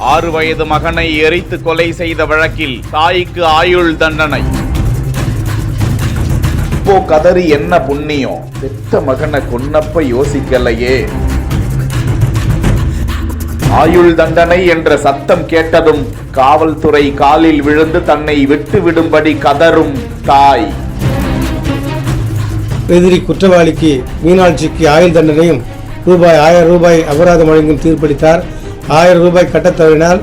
6 வயது மகனை எரித்து கொலை செய்த வழக்கில் தாய்க்கு ஆயுள் தண்டனை. இப்போ கதறி என்ன புண்ணியம், பெத்த மகனை கொன்னப்ப யோசிக்கலையே. ஆயுள் தண்டனை என்ற சத்தம் கேட்டதும் காவல்துறை காலில் விழுந்து தன்னை விட்டு விடும்படி கதறும் தாய். எதிரி குற்றவாளிக்கு மீனாட்சிக்கு ஆயுள் தண்டனையும் ₹1000 அபராதம் வழங்கும் தீர்ப்பளித்தார். ₹1000 கட்டத் தவறினால்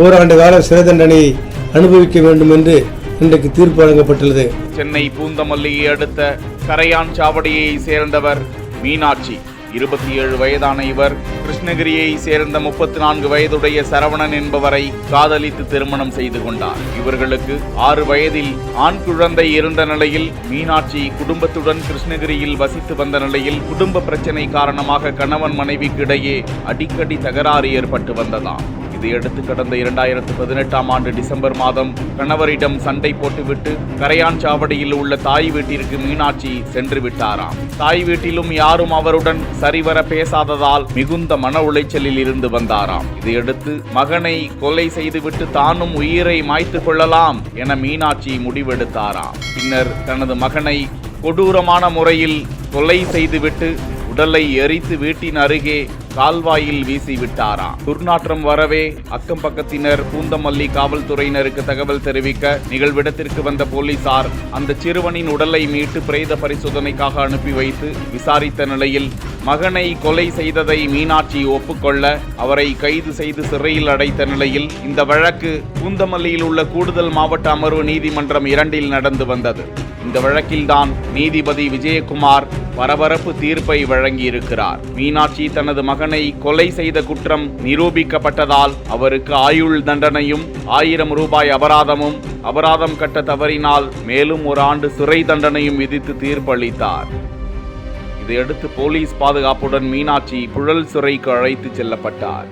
ஓராண்டு கால சிறை தண்டனையை அனுபவிக்க வேண்டும் என்று இன்றைக்கு தீர்ப்பு வழங்கப்பட்டுள்ளது. சென்னை பூந்தமல்லியை அடுத்த கரையான் சாவடியை சேர்ந்தவர் மீனாட்சி. 27 வயதான இவர் கிருஷ்ணகிரியை சேர்ந்த 34 வயதுடைய சரவணன் என்பவரை காதலித்து திருமணம் செய்து கொண்டார். இவர்களுக்கு 6 வயதில் ஆண் குழந்தை இருந்த நிலையில் மீனாட்சி குடும்பத்துடன் கிருஷ்ணகிரியில் வசித்து வந்த நிலையில் குடும்ப பிரச்சனை காரணமாக கணவன் மனைவிக்கு இடையே அடிக்கடி தகராறு ஏற்பட்டு வந்ததாம். இதையடுத்து கடந்த 2018ஆம் ஆண்டு டிசம்பர் மாதம் கணவரிடம் சண்டை போட்டுவிட்டு கரையான் சாவடியில் உள்ள தாய் வீட்டிற்கு மீனாட்சி சென்று விட்டாராம். தாய் வீட்டிலும் யாரும் அவருடன் சரிவர பேசாததால் மிகுந்த மன உளைச்சலில் இருந்து வந்தாராம். இதையடுத்து மகனை கொலை செய்துவிட்டு தானும் உயிரை மாய்த்து கொள்ளலாம் என மீனாட்சி முடிவெடுத்தாராம். பின்னர் தனது மகனை கொடூரமான முறையில் கொலை செய்துவிட்டு உடலை எரித்து வீட்டின் அருகே கால்வாயில் வீசிவிட்டாராம். துர்நாற்றம் வரவே அக்கம் பக்கத்தினர் பூந்தமல்லி காவல்துறையினருக்கு தகவல் தெரிவிக்க நிகழ்விடத்திற்கு வந்த போலீசார் அந்த சிறுவனின் உடலை மீட்டு பிரேத பரிசோதனைக்காக அனுப்பி வைத்து விசாரித்த நிலையில் மகனை கொலை செய்ததை மீனாட்சி ஒப்புக்கொள்ள அவரை கைது செய்து சிறையில் அடைத்த நிலையில் இந்த வழக்கு பூந்தமல்லியில் உள்ள கூடுதல் மாவட்ட அமர்வு நீதிமன்றம் 2இல் நடந்து வந்தது. இந்த வழக்கில்தான் நீதிபதி விஜயகுமார் பரபரப்பு தீர்ப்பை வழங்கியிருக்கிறார். மீனாட்சி தனது மகனை கொலை செய்த குற்றம் நிரூபிக்கப்பட்டதால் அவருக்கு ஆயுள் தண்டனையும் ₹1000 அபராதம் கட்ட தவறினால் மேலும் 1 ஆண்டு சிறை தண்டனையும் விதித்து தீர்ப்பளித்தார். இதையடுத்து போலீஸ் பாதுகாப்புடன் மீனாட்சி புழல் சிறைக்கு அழைத்து செல்லப்பட்டார்.